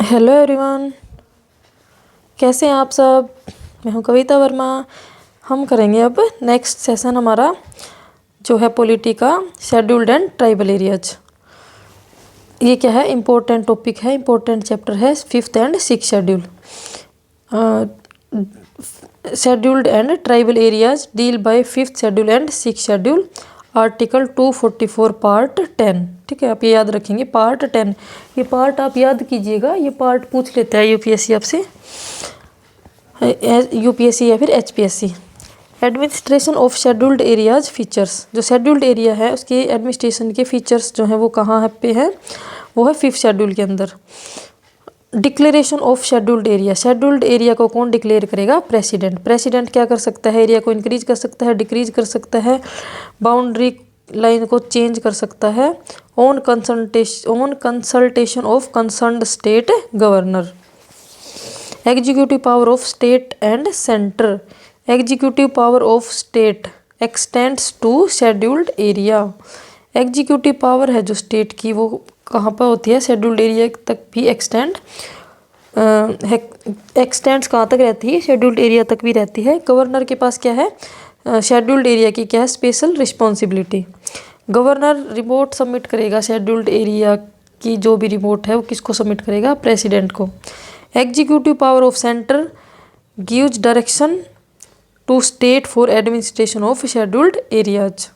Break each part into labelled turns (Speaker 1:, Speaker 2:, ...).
Speaker 1: Hello everyone, कैसे हैं आप सब। मैं हूं कविता वर्मा। हम करेंगे अब नेक्स्ट सेशन हमारा जो है पॉलिटी का शेड्यूल्ड एंड ट्राइबल एरियाज। ये क्या है, इम्पोर्टेंट टॉपिक है, इम्पोर्टेंट चैप्टर है, 5th and 6th schedule. Scheduled and tribal areas deal by 5th शेड्यूल and 6th schedule, article 244 part 10। ठीक है, आप ये याद रखेंगे पार्ट 10। ये पार्ट आप याद कीजिएगा, ये पार्ट पूछ लेता है यूपीएससी आपसे, यूपीएससी या फिर HPSC. Administration of scheduled areas features, जो शेड्यूल्ड एरिया है उसके एडमिनिस्ट्रेशन के फीचर्स जो हैं वो कहाँ पे हैं, वो है 5th शेड्यूल के अंदर। Declaration of scheduled area, scheduled area को कौन डिक्लेयर करेगा? प्रेसिडेंट। प्रेसिडेंट क्या कर सकता है? एरिया को इंक्रीज कर सकता है, डिक्रीज कर सकता है, बाउंड्री लाइन को चेंज कर सकता है, on consultation of concerned state governor. Executive power of state and centre, executive power of state extends to scheduled area. Executive power है जो स्टेट की, वो कहाँ पर होती है? शेड्यूल्ड एरिया तक भी एक्सटेंड्स कहाँ तक रहती है? शेड्यूल्ड एरिया तक भी रहती है। गवर्नर के पास क्या है? शेड्यूल्ड एरिया की क्या है? Special responsibility. Governor report submit करेगा, शेड्यूल्ड एरिया की जो भी रिपोर्ट है वो किसको सबमिट करेगा? प्रेसिडेंट को। Executive power of centre gives direction to state for administration of scheduled areas.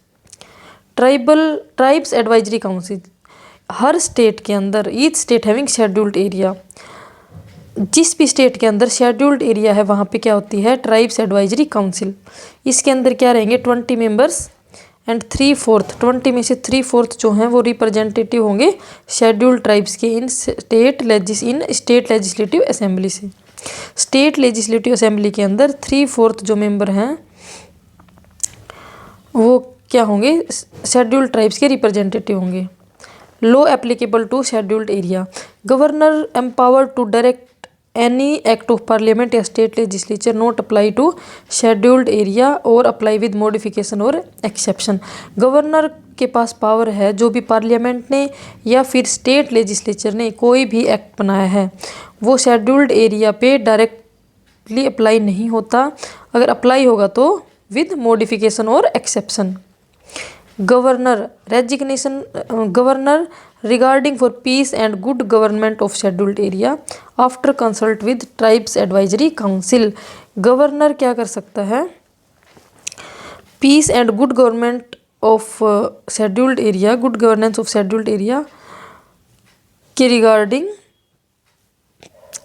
Speaker 1: Tribes advisory council, हर स्टेट के अंदर, each state having scheduled area, जिस भी स्टेट के अंदर शेड्यूल्ड एरिया है वहाँ पे क्या होती है? Tribes advisory council. इसके अंदर क्या रहेंगे? 20 मेंबर्स एंड 3/4, 20 में से 3/4 जो हैं वो रिप्रेजेंटेटिव होंगे शेड्यूल्ड ट्राइब्स के इन स्टेट लेजिस्लेटिव असेंबली से। स्टेट लेजिस्लेटिव असेंबली के अंदर 3/4 जो मेंबर हैं वो क्या होंगे? शेड्यूल्ड ट्राइब्स के रिप्रेजेंटेटिव होंगे। Law applicable to scheduled area, governor empower to direct any act of parliament या state legislature not apply to scheduled area और अप्लाई विद मॉडिफिकेशन और एक्सेप्शन। गवर्नर के पास पावर है, जो भी पार्लियामेंट ने या फिर स्टेट लेजिस्लेचर ने कोई भी एक्ट बनाया है वो शेड्यूल्ड एरिया पे डायरेक्टली अप्लाई नहीं होता, अगर अप्लाई होगा तो विद मॉडिफिकेशन और exception. Governor regarding for peace and good government of scheduled area after consult with tribes advisory council. Governor क्या कर सकता है? Peace and good government of scheduled area, good governance of scheduled area के regarding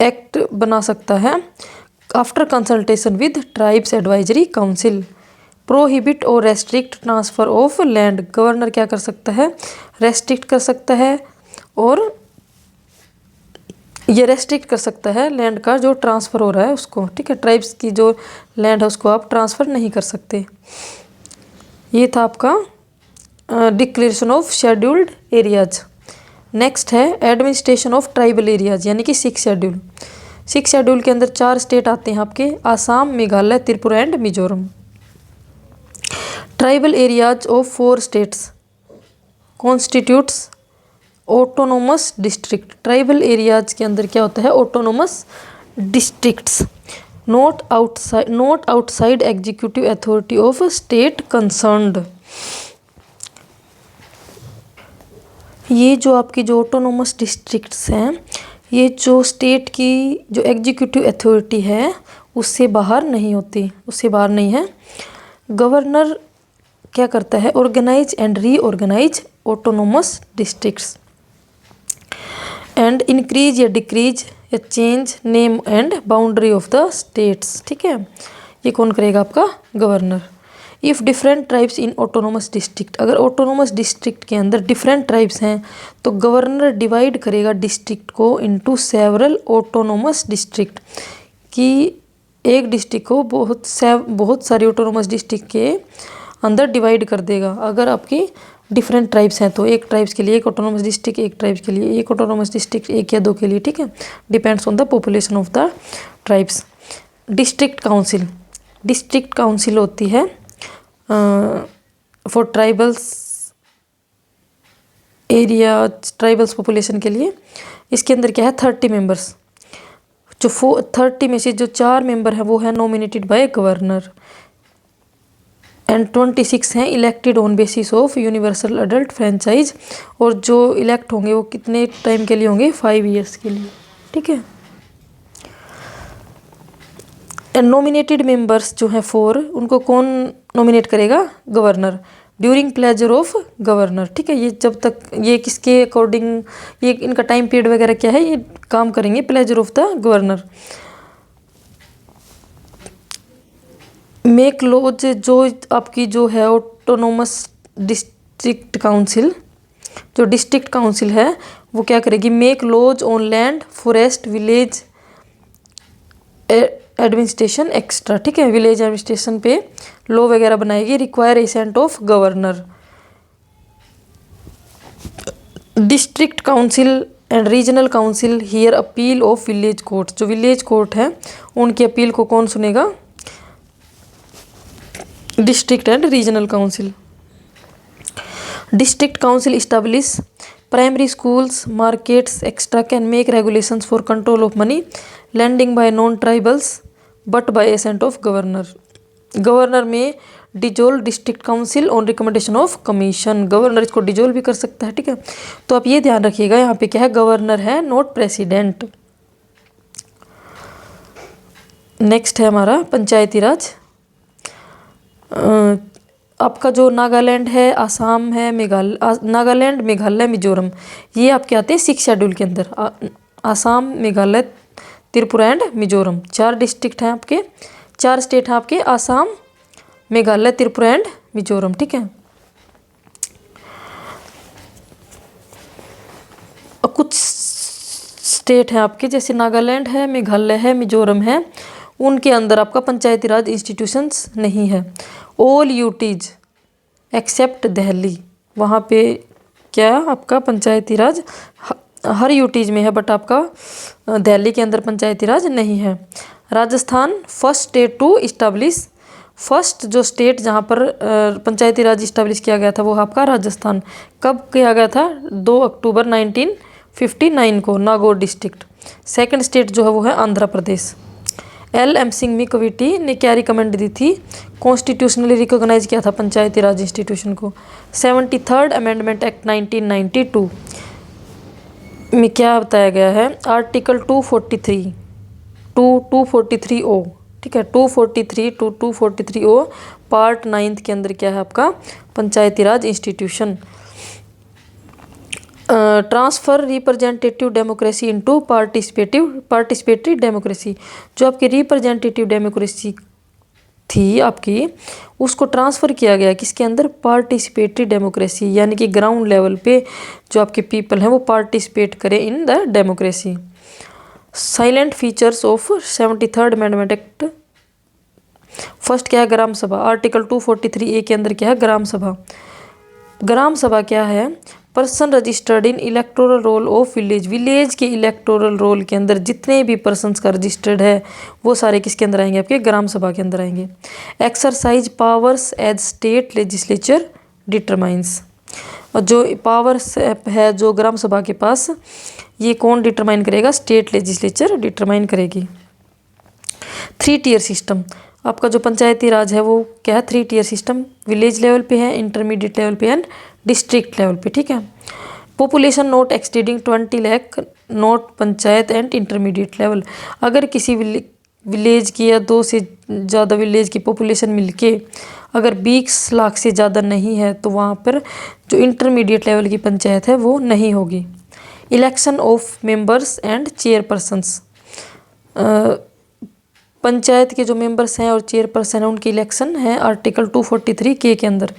Speaker 1: act बना सकता है after consultation with tribes advisory council. Prohibit और restrict transfer of land, governor क्या कर सकता है? रेस्ट्रिक्ट कर सकता है, और ये रेस्ट्रिक्ट कर सकता है लैंड का जो ट्रांसफ़र हो रहा है उसको। ठीक है, ट्राइब्स की जो लैंड है उसको आप ट्रांसफ़र नहीं कर सकते। ये था आपका declaration of scheduled areas. Next है एडमिनिस्ट्रेशन ऑफ ट्राइबल एरियाज, यानी कि 6th शेड्यूल। 6th शेड्यूल के अंदर 4 स्टेट आते हैं आपके, Assam, Meghalaya, Tripura and Mizoram. Tribal areas of 4 states constitutes autonomous district. Tribal areas के अंदर क्या होता है? Autonomous districts, not outside executive authority of state concerned. ये जो आपकी जो ऑटोनोमस डिस्ट्रिक्ट्स हैं, ये जो स्टेट की जो एग्जीक्यूटिव अथॉरिटी है उससे बाहर नहीं होती, उससे बाहर नहीं है। गवर्नर क्या करता है? Organise and reorganise autonomous districts and increase या डिक्रीज या change name and boundary of the states. ठीक है, ये कौन करेगा? आपका governor. If different tribes in autonomous district, अगर ऑटोनोमस डिस्ट्रिक्ट के अंदर डिफरेंट ट्राइब्स हैं तो गवर्नर डिवाइड करेगा डिस्ट्रिक्ट को इनटू सेवरल ऑटोनोमस डिस्ट्रिक्ट, कि एक डिस्ट्रिक्ट को बहुत सारी ऑटोनोमस डिस्ट्रिक्ट के अंदर डिवाइड कर देगा। अगर आपकी डिफरेंट ट्राइब्स हैं तो एक ट्राइब्स के लिए एक ऑटोनोमस डिस्ट्रिक्ट, एक ट्राइब्स के लिए एक ऑटोनोमस डिस्ट्रिक्ट, एक या 2 के लिए। ठीक है, depends on the population of the tribes. District council होती है for tribals area tribals population के लिए। इसके अंदर क्या है 30 मेंबर्स, जो 30 में से जो 4 मेंबर हैं वो है नॉमिनेटेड बाय गवर्नर एंड 26 हैं elected on basis of universal adult franchise, और जो इलेक्ट होंगे वो कितने टाइम के लिए होंगे 5 ईयर्स के लिए, ठीक है। एंड नॉमिनेटेड मेंबर्स जो हैं 4, उनको कौन नॉमिनेट करेगा, governor, during pleasure of governor, ठीक है। ये जब तक ये किसके अकॉर्डिंग, ये इनका टाइम पीरियड वगैरह क्या है, ये काम करेंगे pleasure of the governor. Make laws, जो आपकी जो है ऑटोनोमस डिस्ट्रिक्ट काउंसिल, जो डिस्ट्रिक्ट काउंसिल है वो क्या करेगी, make laws on land, forest, village administration extra, ठीक है। विलेज एडमिनिस्ट्रेशन पे लॉ वगैरह बनाएगी, require assent of governor. District council and regional council hear appeal of village court, जो विलेज कोर्ट है उनकी अपील को कौन सुनेगा, district and regional council. District council establish primary schools, markets extra, can make regulations for control of money lending by non tribals but by assent of governor. Governor में dissolve district council on recommendation of commission, governor इसको dissolve भी कर सकता है, ठीक है। तो आप ये ध्यान रखिएगा, यहाँ पे क्या है, गवर्नर है नॉट प्रेसिडेंट। नेक्स्ट है हमारा पंचायती राज। आपका जो नागालैंड है, आसाम है, नागालैंड, मेघालय, मिजोरम, ये आपके आते हैं 6 शेड्यूल के अंदर। आसाम, मेघालय, त्रिपुरा एंड मिजोरम, 4 डिस्ट्रिक्ट हैं आपके, 4 स्टेट हैं आपके, आसाम, मेघालय, त्रिपुरा एंड मिजोरम, ठीक है। और कुछ स्टेट हैं आपके जैसे नागालैंड है, मेघालय है, मिजोरम है, उनके अंदर आपका पंचायती राज इंस्टीट्यूशंस नहीं है। ऑल यूटीज एक्सेप्ट दिल्ली, वहाँ पे क्या आपका पंचायती राज हर यूटीज में है, बट आपका दिल्ली के अंदर पंचायती राज नहीं है। Rajasthan first state to establish, first जो स्टेट जहाँ पर पंचायती राज इस्टेब्लिश किया गया था वो आपका राजस्थान। कब किया गया था, 2 अक्टूबर 1959 को, नागौर डिस्ट्रिक्ट। सेकंड स्टेट जो है वो है आंध्र प्रदेश। LM सिंघवी कमेटी ने क्या रिकमेंड दी थी, कॉन्स्टिट्यूशनली रिकॉग्नाइज किया था पंचायती राज इंस्टीट्यूशन को। 73rd अमेंडमेंट एक्ट 1992 में क्या बताया गया है, आर्टिकल 243 टू 243O, ठीक है, 243 टू 243O पार्ट 9 के अंदर क्या है आपका Panchayati Raj institution. Transfer representative democracy into participatory democracy, जो आपकी रिप्रेजेंटेटिव डेमोक्रेसी थी आपकी, उसको ट्रांसफ़र किया गया किसके अंदर, पार्टिसिपेटरी डेमोक्रेसी, यानी कि ग्राउंड लेवल पे जो आपके पीपल हैं वो पार्टिसिपेट करें in the democracy. Salient features of 73rd amendment act, first क्या है, ग्राम सभा। आर्टिकल 243A के अंदर क्या है, ग्राम सभा। ग्राम सभा क्या है, person registered in electoral role of village, village के इलेक्टोरल रोल के अंदर जितने भी पर्सन्स का रजिस्टर्ड है वो सारे किसके अंदर आएंगे, आपके ग्राम सभा के अंदर आएंगे। Exercise powers as state legislature determines, और जो पावर्स है जो ग्राम सभा के पास, ये कौन डिटरमाइन करेगा, स्टेट लेजिस्लेचर डिटरमाइन करेगी। 3 टियर सिस्टम, आपका जो पंचायती राज है वो क्या है, 3 टियर सिस्टम, विलेज लेवल पे है, इंटरमीडिएट लेवल पे एंड डिस्ट्रिक्ट लेवल पे, ठीक है। Population not exceeding 20 lakh not panchayat and intermediate level, अगर किसी विलेज की या 2 से ज़्यादा विलेज की पॉपुलेशन मिलके अगर 20 लाख से ज़्यादा नहीं है तो वहाँ पर जो इंटरमीडिएट लेवल की पंचायत है वो नहीं होगी। Election of members and chairpersons, panchayat के जो मेंबर्स हैं और चेयरपर्सन है उनकी इलेक्शन है आर्टिकल 243K के अंदर।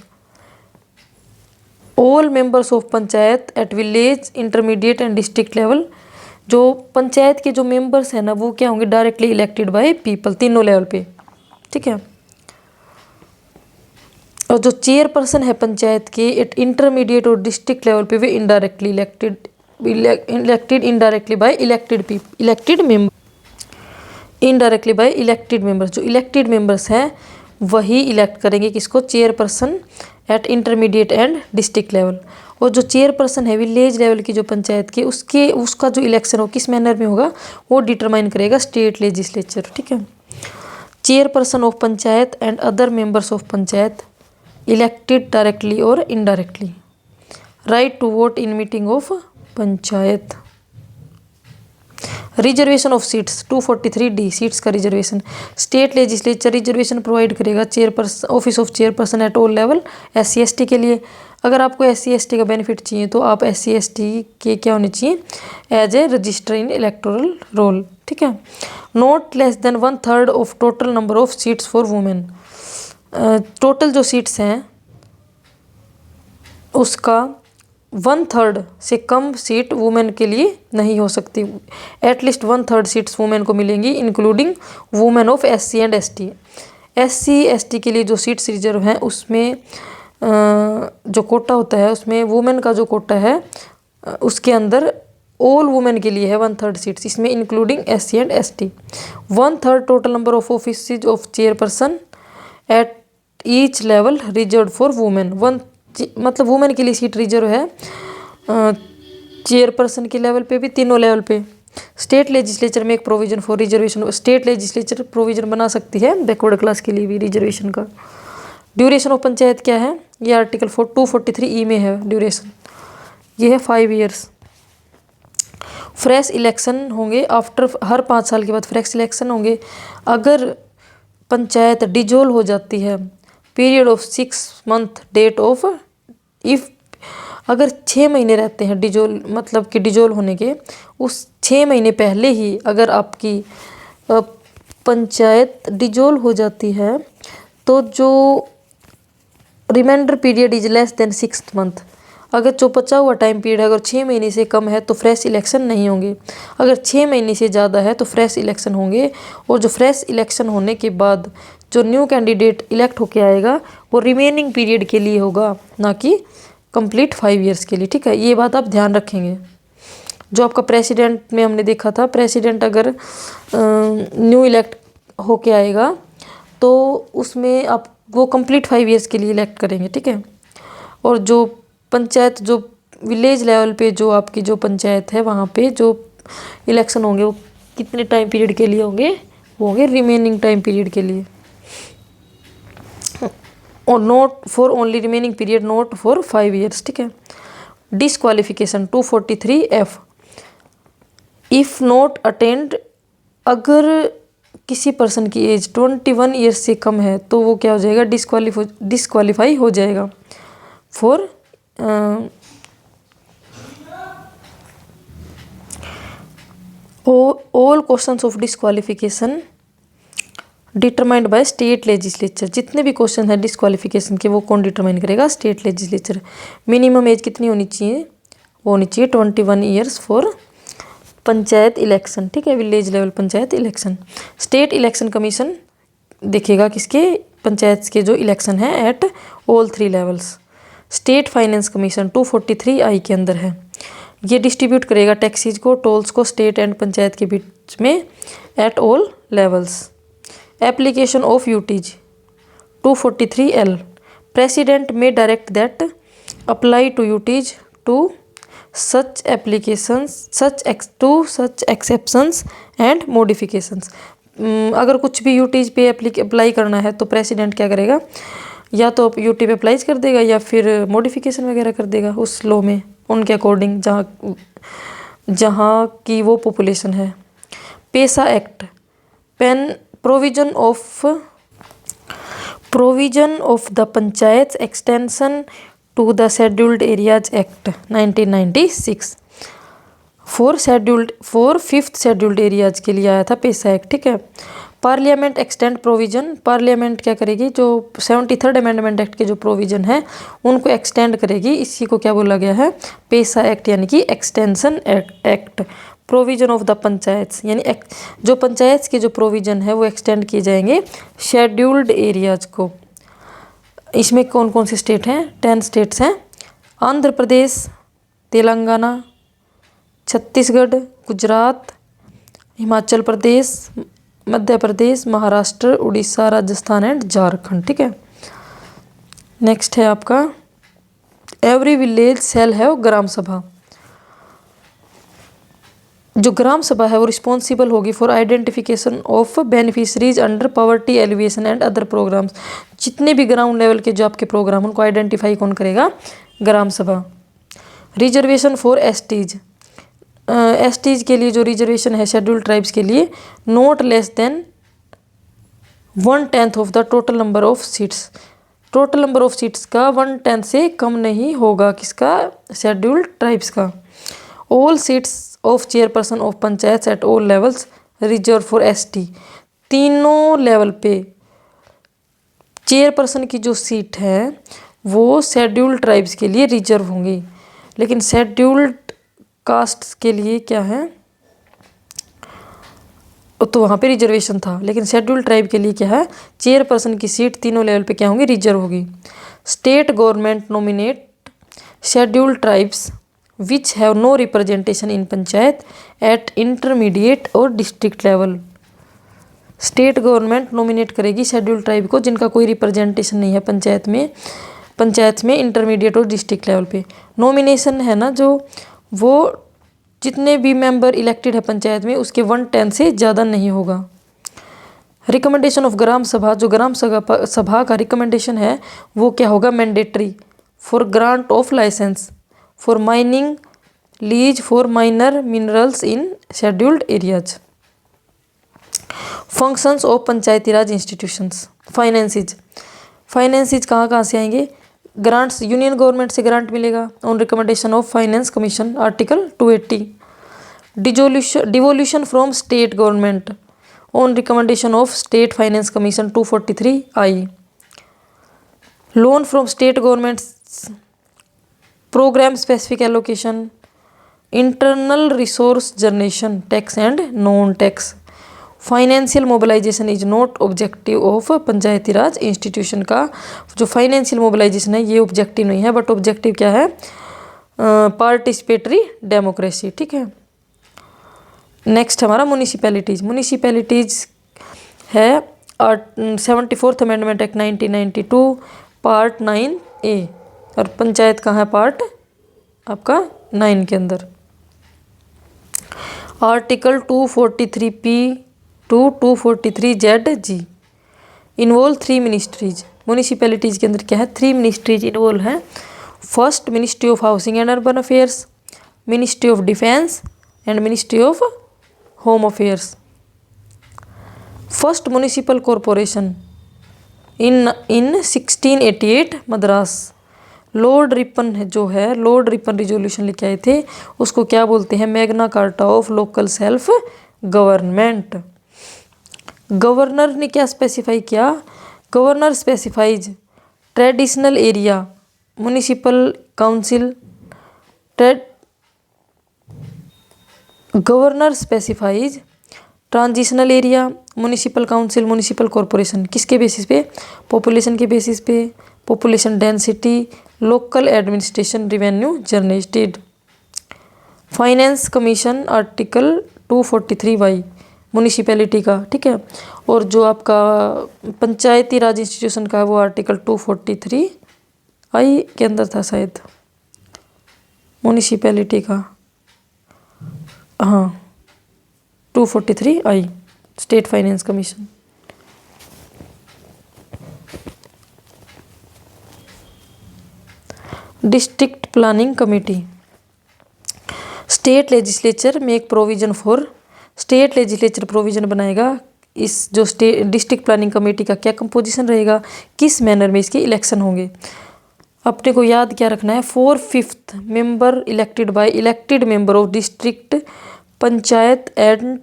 Speaker 1: All members of panchayat at village, intermediate and district level, जो पंचायत के जो मेंबर्स हैं ना वो क्या होंगे, डायरेक्टली इलेक्टेड बाय पीपल, तीनों लेवल पे, ठीक है। और जो चेयरपर्सन है पंचायत के एट इंटरमीडिएट और डिस्ट्रिक्ट लेवल पे वे indirectly elected indirectly by elected member, indirectly by elected members, जो इलेक्टेड मेंबर्स हैं वही इलेक्ट करेंगे किसको, chairperson at intermediate and district level. और जो चेयरपर्सन है विलेज लेवल की जो पंचायत की उसका जो इलेक्शन हो किस मैनर में होगा वो डिटरमाइन करेगा स्टेट लेजिस्लेचर। ठीक है। Chairperson of panchayat and other members of panchayat elected directly और indirectly. Right to vote in meeting of panchayat. Reservation of seats 243D seats का reservation. State legislature reservation provide करेगा chairperson office of chairperson at all level SC ST के लिए। अगर आपको SC ST का benefit चाहिए तो आप SC ST के क्या होने चाहिए as a register in electoral roll. ठीक है। Not less than 1/3 of total number of seats for women. Total जो सीट्स हैं उसका 1/3 से कम सीट वुमेन के लिए नहीं हो सकती। एटलीस्ट 1/3 सीट्स वुमेन को मिलेंगी including women of SC and ST। SC ST के लिए जो सीट्स रिजर्व हैं उसमें जो कोटा होता है उसमें वुमेन का जो कोटा है उसके अंदर ऑल वुमेन के लिए है 1/3 सीट्स, इसमें including SC and ST। 1/3 total number of office of chairperson at each level reserve for women. मतलब वुमेन के लिए सीट रिजर्व है चेयरपर्सन के लेवल पे भी, तीनों लेवल पे। स्टेट लेजिस्लेचर में एक provision for reservation. State legislature provision बना सकती है बैकवर्ड क्लास के लिए भी रिजर्वेशन का। ड्यूरेशन ऑफ पंचायत क्या है ये आर्टिकल 243E में है ड्यूरेशन, ये है 5 ईयर्स। फ्रेश इलेक्शन होंगे आफ्टर, हर 5 साल के बाद फ्रेश इलेक्शन होंगे। अगर पंचायत डिजोल्व हो जाती है period of 6 month date of if, अगर 6 महीने रहते हैं डिजोल्व, मतलब कि डिजोल्व होने के उस 6 महीने पहले ही अगर आपकी पंचायत डिजोल्व हो जाती है तो जो remainder period is less than 6 month. अगर जो बचा हुआ टाइम पीरियड अगर 6 महीने से कम है तो फ्रेश इलेक्शन नहीं होंगे। अगर 6 महीने से ज़्यादा है तो फ्रेश इलेक्शन होंगे। और जो फ्रेश इलेक्शन होने के बाद जो न्यू कैंडिडेट इलेक्ट होके आएगा वो रिमेनिंग पीरियड के लिए होगा, ना कि कंप्लीट 5 ईयर्स के लिए। ठीक है, ये बात आप ध्यान रखेंगे। जो आपका प्रेसिडेंट में हमने देखा था, प्रेसिडेंट अगर न्यू इलेक्ट होके आएगा तो उसमें आप वो कंप्लीट 5 ईयर्स के लिए इलेक्ट करेंगे। ठीक है। और जो पंचायत जो विलेज लेवल पे जो आपकी जो पंचायत है वहाँ पे जो इलेक्शन होंगे वो कितने टाइम पीरियड के लिए होंगे, वो होंगे रिमेनिंग टाइम पीरियड के लिए। और not for only remaining period, not for 5 years. ठीक है। Disqualification 243F if not attend, अगर किसी पर्सन की एज 21 ईयर्स से कम है तो वो क्या हो जाएगा, डिसक्वालीफाई हो जाएगा for all questions of disqualification determined by state legislature. जितने भी क्वेश्चन है डिसक्वालिफिकेशन के वो कौन डिटरमाइन करेगा, स्टेट लेजिस्लेचर। मिनिमम एज कितनी होनी चाहिए, वो होनी चाहिए 21 ईयर्स फॉर पंचायत इलेक्शन। ठीक है, village level panchayat election. State election commission देखेगा किसके, पंचायत के जो इलेक्शन है at all 3 levels. State finance commission 243I के अंदर है, ये डिस्ट्रीब्यूट करेगा टैक्सीज को, टोल्स को स्टेट एंड पंचायत के बीच में at all levels. Application of UTs 243L president में direct that apply to UTs to such applications such exceptions and modifications। अगर कुछ भी यूटीज पे अप्लाई करना है तो प्रेसिडेंट क्या करेगा, या तो यूटी पे अप्लाई कर देगा या फिर मॉडिफिकेशन वगैरह कर देगा उस लॉ में उनके अकॉर्डिंग जहाँ की वो पॉपुलेशन है। पेसा एक्ट पेन provision of the panchayat extension to the scheduled areas act 1996 for 5th scheduled areas के लिए आया था पेसा एक्ट। ठीक है। पार्लियामेंट एक्सटेंड प्रोविजन, पार्लियामेंट क्या करेगी, जो 73rd अमेंडमेंट एक्ट के जो प्रोविजन है उनको एक्सटेंड करेगी। इसी को क्या बोला गया है, पेसा एक्ट, यानी कि extension act. Provision of the panchayat यानी जो पंचायत के जो प्रोविजन है वो एक्सटेंड किए जाएंगे शेड्यूल्ड एरियाज को। इसमें कौन कौन से स्टेट हैं, 10 स्टेट्स हैं, आंध्र प्रदेश, तेलंगाना, छत्तीसगढ़, गुजरात, हिमाचल प्रदेश, मध्य प्रदेश, महाराष्ट्र, उड़ीसा, राजस्थान एंड झारखंड। ठीक है। नेक्स्ट है आपका every village shall have Gram Sabha. जो ग्राम सभा है वो रिस्पॉन्सिबल होगी for identification of beneficiaries under poverty alleviation and other programmes. जितने भी ग्राउंड लेवल के जो आपके प्रोग्राम उनको आइडेंटिफाई कौन करेगा? ग्राम सभा। रिजर्वेशन फॉर एसटीज, एसटीज के लिए जो रिजर्वेशन है शेड्यूल्ड ट्राइब्स के लिए, not less then 1/10 of the total number of seats. Total number of seats का 1/10 से कम नहीं होगा, किसका? शेड्यूल्ड ट्राइब्स का। All seats of chairperson of panchayat eight all levels reserve for ST. तीनों लेवल पे चेयरपर्सन की जो सीट है वो शेड्यूल्ड ट्राइब्स के लिए रिजर्व होंगी, लेकिन शेड्यूल्ड कास्ट के लिए क्या है? तो वहाँ पे रिजर्वेशन था, लेकिन शेड्यूल्ड ट्राइब के लिए क्या है? चेयरपर्सन की सीट तीनों लेवल पे क्या होंगी? रिजर्व होगी। State government nominate scheduled tribes which have no representation in panchayat at intermediate और district level. State government nominate करेगी शेड्यूल्ड ट्राइब को जिनका कोई रिप्रेजेंटेशन नहीं है पंचायत में इंटरमीडिएट और डिस्ट्रिक्ट लेवल पे। नॉमिनेशन है ना जो, वो जितने भी मेंबर इलेक्टेड है पंचायत में उसके 1/10 से ज़्यादा नहीं होगा। रिकमेंडेशन ऑफ ग्राम सभा, जो ग्राम सभा का रिकमेंडेशन है वो क्या होगा? Mandatory for grant of license for mining lease for minor minerals in scheduled areas. Functions of Panchayati Raj institutions. Finances कहाँ से आएंगे? ग्रांट्स, यूनियन गवर्नमेंट से ग्रांट मिलेगा on recommendation of finance commission article 280। Devolution from state government on recommendation of state finance commission 243I। Loan from state government, programme specific allocation, internal resource generation, tax and non tax. Financial mobilisation is not objective of Panchayati Raj institution का जो financial mobilisation है ये objective नहीं है, but objective क्या है? Participatory democracy. ठीक है। नेक्स्ट हमारा म्यूनिसिपैलिटीज है 74th amendment act 1992 part 9A, और पंचायत कहाँ है? पार्ट आपका 9 के अंदर। Article 243P to 243ZG involve 3 ministries. Municipalities के अंदर क्या है? 3 मिनिस्ट्रीज इन्वॉल्व हैं। First ministry of housing and urban affairs, ministry of defence and ministry of home affairs. First municipal corporation in 1688 Madras. Lord Ripon जो है, लॉर्ड रिपन रिजोल्यूशन लेके आए थे, उसको क्या बोलते हैं? Magna carta of local self government. Governor ने क्या स्पेसिफाई किया? Governor specifies traditional area municipal council, governor specifies transitional area municipal council municipal corporation. किसके बेसिस पे? पॉपुलेशन के बेसिस पे, population density, local administration, revenue generated. Finance commission article 243Y municipality का। ठीक है। और जो आपका पंचायती राज इंस्टीट्यूशन का है वो आर्टिकल 243I के अंदर था शायद, म्यूनिसिपैलिटी का। हाँ, 243I state finance commission. District planning committee, state legislature make provision for, state legislature provision बनाएगा इस जो स्टेट डिस्ट्रिक्ट प्लानिंग कमेटी का क्या कंपोजिशन रहेगा, किस मैनर में इसके इलेक्शन होंगे। अपने को याद क्या रखना है? 4/5 member elected by elected member of district panchayat and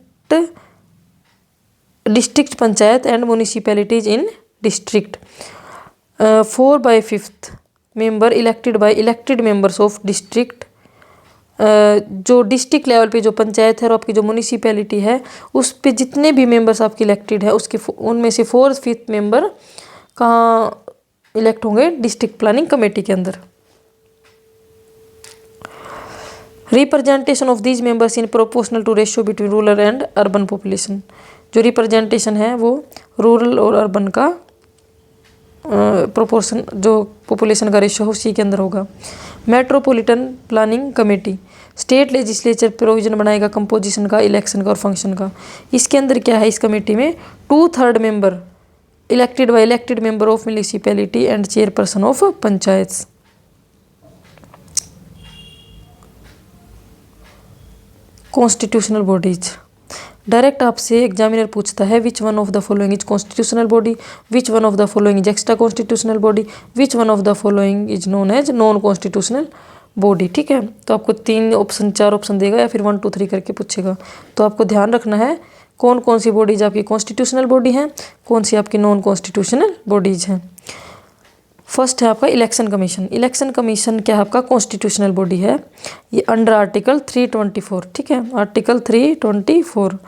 Speaker 1: district panchayat and municipalities in district. 4/5 member elected by elected members of district. जो डिस्ट्रिक्ट लेवल पे जो पंचायत है और आपकी जो म्यूनिसिपैलिटी है उस पे जितने भी मेंबर्स आपके इलेक्टेड है उसके उनमें से 4/5 मेंबर कहाँ इलेक्ट होंगे? डिस्ट्रिक्ट प्लानिंग कमेटी के अंदर। Representation of these members in proportional to ratio between rural and urban population. जो रिप्रेजेंटेशन है वो रूरल और अर्बन का प्रोपोर्शन जो पॉपुलेशन का रेशो हो उसी के अंदर होगा। Metropolitan planning committee state legislature provision बनाएगा कंपोजिशन का, इलेक्शन का और फंक्शन का। इसके अंदर क्या है, इस कमेटी में 2/3 member elected by elected member of municipality and chairperson of panchayat. Constitutional bodies direct आपसे एग्जामिनर पूछता है which one of the following is constitutional body, which one of the following is extra constitutional body, which one of the following is known as non constitutional body. ठीक है, तो आपको 4 option देगा या फिर 1 2 3 करके पूछेगा। तो आपको ध्यान रखना है कौन कौन सी बॉडीज आपकी कॉन्स्टिट्यूशनल बॉडी हैं, कौन सी आपकी नॉन कॉन्स्टिट्यूशनल बॉडीज हैं। फर्स्ट है आपका इलेक्शन कमीशन। इलेक्शन कमीशन क्या है आपका कॉन्स्टिट्यूशनल बॉडी है, ये अंडर आर्टिकल 324। ठीक है, आर्टिकल 324।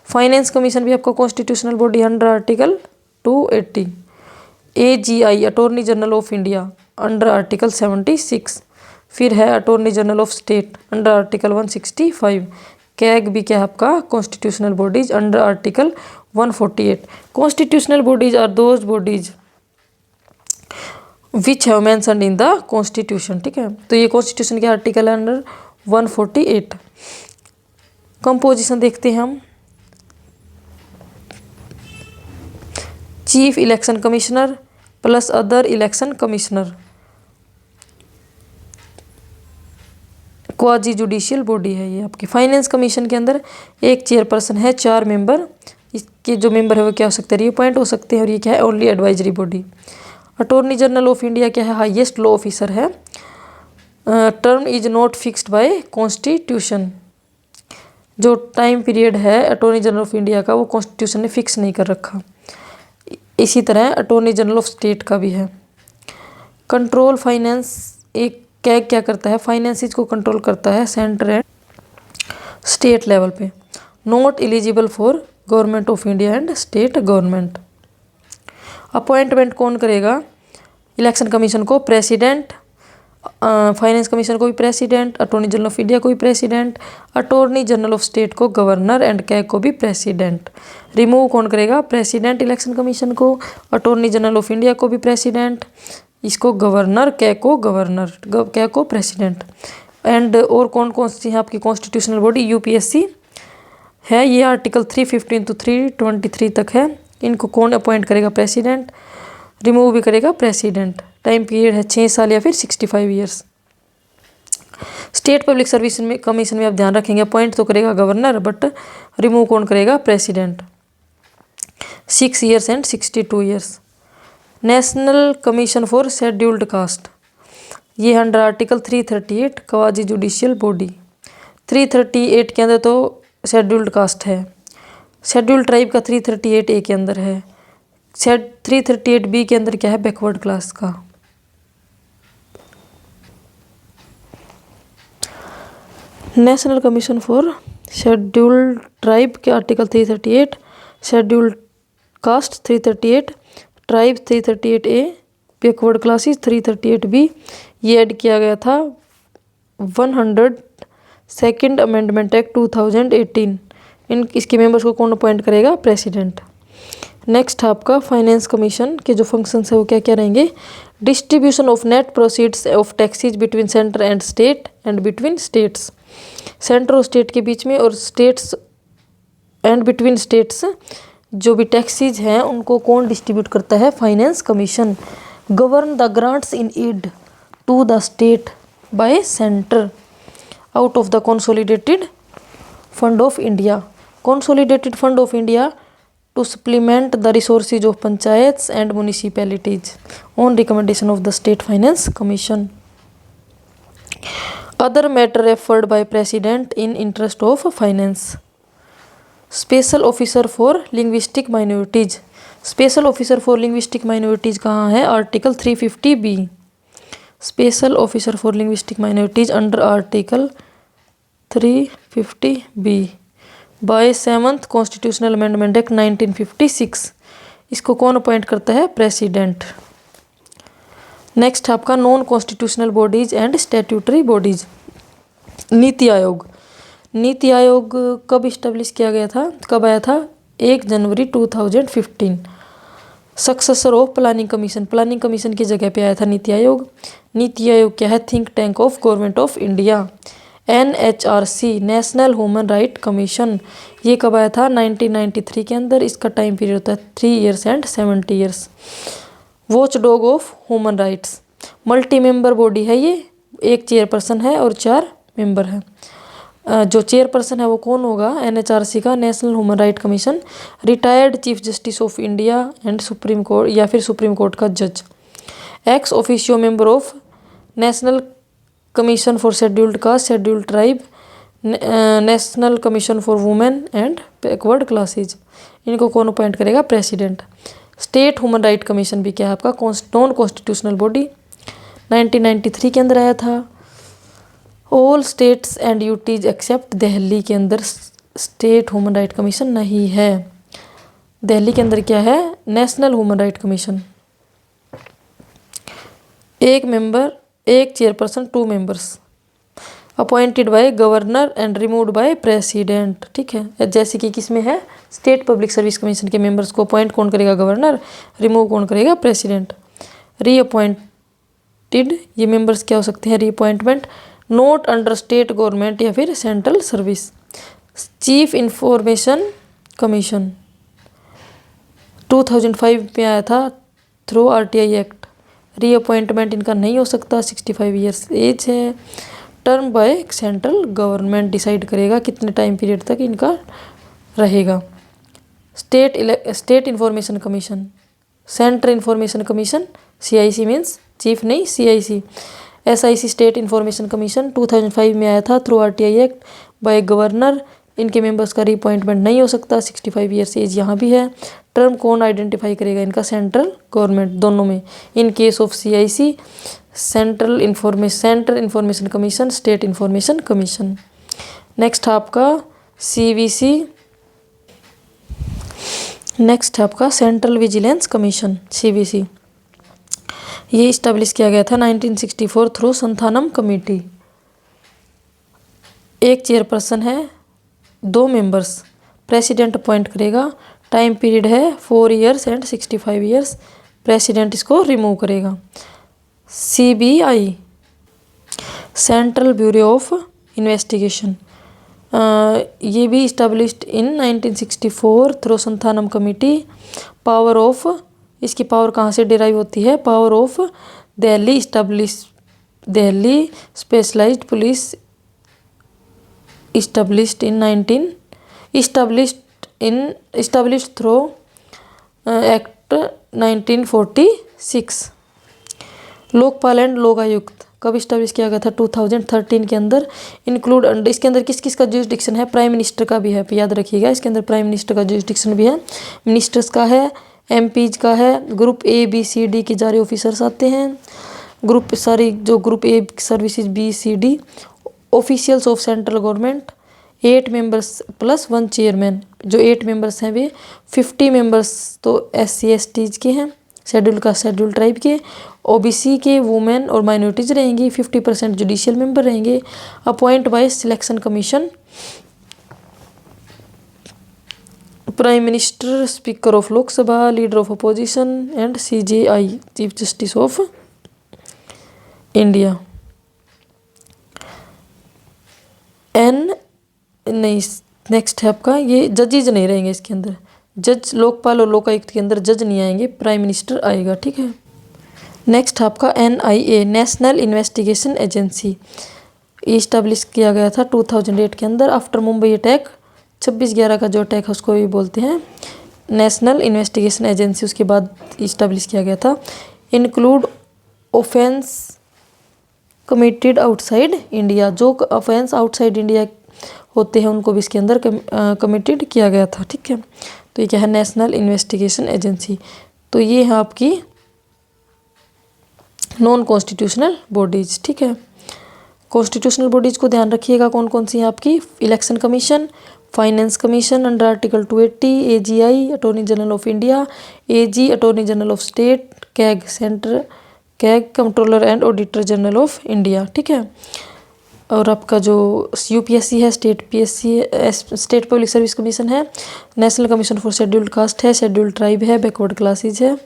Speaker 1: फाइनेंस कमीशन भी आपका constitutional body under article 280। AGI attorney general of India under article 76। फिर है attorney general of state under article 165। CAG भी क्या है आपका constitutional bodies under article 148। Constitutional bodies are those bodies which have mentioned in the constitution. ठीक है, तो ये कॉन्स्टिट्यूशन के आर्टिकल है अंडर 148। कंपोजिशन देखते हैं हम। Chief election commissioner plus other election commissioner, quasi judicial body है ये आपकी। फाइनेंस कमीशन के अंदर एक चेयरपर्सन है, 4 मेंबर, इसके जो मेंबर है वो क्या हो सकते हैं, रिअपॉइंट हो सकते हैं, और ये क्या है only advisory body. Attorney general of India क्या है, हाईएस्ट लॉ ऑफिसर है। Term is not fixed by constitution, जो टाइम पीरियड है अटॉर्नी जनरल ऑफ इंडिया का वो कॉन्स्टिट्यूशन ने फिक्स नहीं कर रखा। इसी तरह अटॉर्नी जनरल ऑफ स्टेट का भी है। कंट्रोल फाइनेंस, एक कैग क्या करता है, फाइनेंसिस को कंट्रोल करता है सेंटर एंड स्टेट लेवल पे। Not eligible for government of India and state government. Appointment कौन करेगा, इलेक्शन कमीशन को प्रेसिडेंट, फाइनेंस कमीशन को भी president, attorney general of India को भी president, attorney general of state को गवर्नर एंड कैग को भी प्रेसिडेंट। रिमूव कौन करेगा, प्रेसिडेंट इलेक्शन कमीशन को, अटॉर्नी जनरल ऑफ इंडिया को भी प्रेसिडेंट, इसको गवर्नर, कैग को गवर्नर, कैग को प्रेसिडेंट। एंड और कौन कौन सी है आपकी कॉन्स्टिट्यूशनल बॉडी, यूपीएससी है, ये आर्टिकल 315 to 323 तक है। इनको कौन अपॉइंट करेगा, प्रेसिडेंट। रिमूव भी करेगा प्रेसिडेंट। टाइम पीरियड है 6 साल या फिर 65 ईयर्स। स्टेट पब्लिक सर्विस में कमीशन में आप ध्यान रखेंगे अपॉइंट तो करेगा गवर्नर, बट रिमूव कौन करेगा, president. 6 years and 62 years. National commission for scheduled caste, ये under article 338 quasi judicial body. 338 के अंदर तो शेड्यूल्ड कास्ट है, शेड्यूल्ड ट्राइब का 338A के अंदर है, 338B के अंदर क्या है, बैकवर्ड क्लास का। National commission for scheduled tribe के article 338, scheduled caste 338, tribe 338A, backward classes 338B। ये ऐड किया गया था 102nd अमेंडमेंट एक्ट 2018। इसके मेंबर्स को कौन अपॉइंट करेगा, प्रेसिडेंट। नेक्स्ट आपका फाइनेंस कमीशन के जो फंक्शंस है वो क्या क्या रहेंगे, distribution of net proceeds of taxes between centre and state and between states, centre और स्टेट के बीच में, और स्टेट्स एंड बिटवीन स्टेट्स जो भी टैक्सेज हैं उनको कौन डिस्ट्रीब्यूट करता है, finance commission. Govern the grants in aid to the state by centre out of the consolidated fund of India, consolidated fund of India to supplement the resources of panchayats and municipalities on recommendation of the State Finance Commission. Other matter referred by President in interest of finance. Special Officer for Linguistic Minorities. Special Officer for Linguistic Minorities कहाँ है, article 350B। Special Officer for Linguistic Minorities under article 350B by 7th constitutional amendment act 1956। इसको कौन appoint करता है, president. Next आपका non constitutional bodies and statutory bodies. NITI Aayog, NITI Aayog कब establish किया गया था, कब आया था, 1 जनवरी 2015। Successor of planning commission, planning commission की जगह पे आया था नीति आयोग। नीति आयोग क्या है? Think tank of government of India. NHRC national human right commission, ये कब आया था? 1993 के अंदर। इसका टाइम पीरियड होता है 3 years and 70 years। Watch dog of human rights, multi member body है ये, एक चेयरपर्सन है और 4 मेंबर हैं। जो चेयरपर्सन है वो कौन होगा? NHRC का, national human right commission, retired chief justice of India and supreme court या फिर सुप्रीम कोर्ट का जज। Ex officio member of national commission for scheduled cast, scheduled tribe, national commission for women and backward classes. इनको कौन appoint करेगा? President. State human right commission भी क्या है आपका? नॉन कॉन्स्टिट्यूशनल बॉडी, 1993 के अंदर आया था। All states and UTs except Delhi के अंदर स्टेट ह्यूमन राइट कमीशन नहीं है। दिल्ली के अंदर क्या है? National human right commission. एक मेंबर, एक chairperson, 2 members, appointed by governor and removed by president. ठीक है, जैसे कि किसमें है? स्टेट पब्लिक सर्विस कमीशन के मेंबर्स को अपॉइंट कौन करेगा? गवर्नर, रिमूव कौन करेगा? प्रेसिडेंट। रीअपॉइंटेड, ये मेंबर्स क्या हो सकते हैं? Reappointment, not under state government या फिर central service. Chief information commission 2005 में आया था थ्रू RTI एक्ट। रीअपॉइंटमेंट इनका नहीं हो सकता, 65 ईयर्स एज है। Term by central government decide करेगा कितने टाइम पीरियड तक इनका रहेगा। State information commission, central information commission, CIC means chief नहीं, CIC। SIC state information commission 2005 में आया था through RTI act by governor. इनके मेंबर्स का रीअपॉइंटमेंट नहीं हो सकता, 65 ईयर्स एज यहाँ भी है। टर्म कौन आइडेंटिफाई करेगा इनका? सेंट्रल गवर्नमेंट, दोनों में। In case of CIC central information commission, state information commission. Next आपका CVC, नेक्स्ट है आपका सेंट्रल विजिलेंस कमीशन, CVC। ये इस्टेब्लिश किया गया था 1964 थ्रू संथानम कमेटी। एक चेयरपर्सन है, 2 मेंबर्स, प्रेसिडेंट अपॉइंट करेगा। टाइम पीरियड है 4 years एंड 65 years। प्रेसिडेंट इसको रिमूव करेगा। CBI central bureau of investigation, ये भी established in 1964 through Santhanam committee. Power of, इसकी पावर कहाँ से डिराइव होती है? Power of Delhi specialised police established through act 1946। Lokpal and Lokayukta कब इस्टेब्लिश किया गया था? 2013 के अंदर। इंक्लूड, इसके अंदर किस किस का जुरिस्डिक्शन है? प्राइम मिनिस्टर का भी है, याद रखिएगा। इसके अंदर प्राइम मिनिस्टर का जुरिस्डिक्शन भी है, मिनिस्टर्स का है, MPs का है। Group A B C D के जारी ऑफिसर्स आते हैं। Group A services B C D officials of central government. 8 members plus 1 chairman. जो 8 मेंबर्स हैं वे 50 मेंबर्स तो SC STs के हैं, शेड्यूल का शेड्यूल ट्राइब के। OBC के वुमेन और माइनॉरिटीज रहेंगी। 50% जुडिशियल मेंबर रहेंगे। Appoint by selection commission. Prime minister, speaker of Lok Sabha, leader of opposition and CJI chief justice of India. Next है आपका, ये जजेज नहीं रहेंगे इसके अंदर। जज, लोकपाल और लोकायुक्त के अंदर जज नहीं आएंगे, प्राइम मिनिस्टर आएगा। ठीक है। नेक्स्ट आपका NIA नेशनल इन्वेस्टिगेशन एजेंसी, ये इस्टेब्लिश किया गया था 2008 के अंदर आफ्टर मुंबई अटैक। 26/11 का जो अटैक है उसको भी बोलते हैं नेशनल इन्वेस्टिगेशन एजेंसी। उसके बाद इस्टेब्लिश किया गया था। Include offence committed outside India, जो ऑफेंस आउटसाइड इंडिया होते हैं उनको भी इसके अंदर कमिटेड किया गया था। ठीक है, तो ये क्या है? National investigation agency. तो ये है आपकी नॉन कॉन्स्टिट्यूशनल बॉडीज। ठीक है, कॉन्स्टिट्यूशनल बॉडीज को ध्यान रखिएगा कौन कौन सी है आपकी? Election commission, finance commission under article 280, AGI attorney general of India, AG attorney general of state, CAG controller and auditor general of India. ठीक है, और आपका जो यूपीएससी है, state PSC, state public service commission है, national commission for scheduled caste है, scheduled tribe है, backward classes है,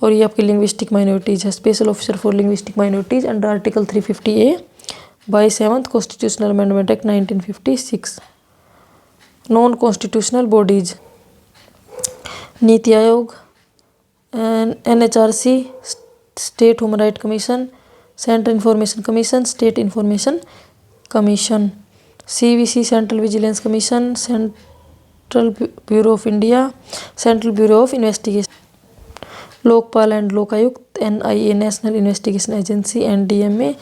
Speaker 1: और ये आपकी लिंग्विस्टिक माइनॉरिटीज़ है, special officer for linguistic minorities under article 350A by 7th constitutional amendment act 1956। Non constitutional bodies, NITI आयोग, NHRC, state human right commission, central information commission, state information commission, CVC central vigilance commission, central bureau of India, central bureau of investigation, Lokpal and Lokayukta, NIA national investigation agency, NDMA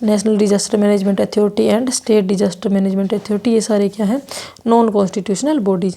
Speaker 1: national disaster management authority and state disaster management authority, ये सारे क्या हैं, non constitutional bodies.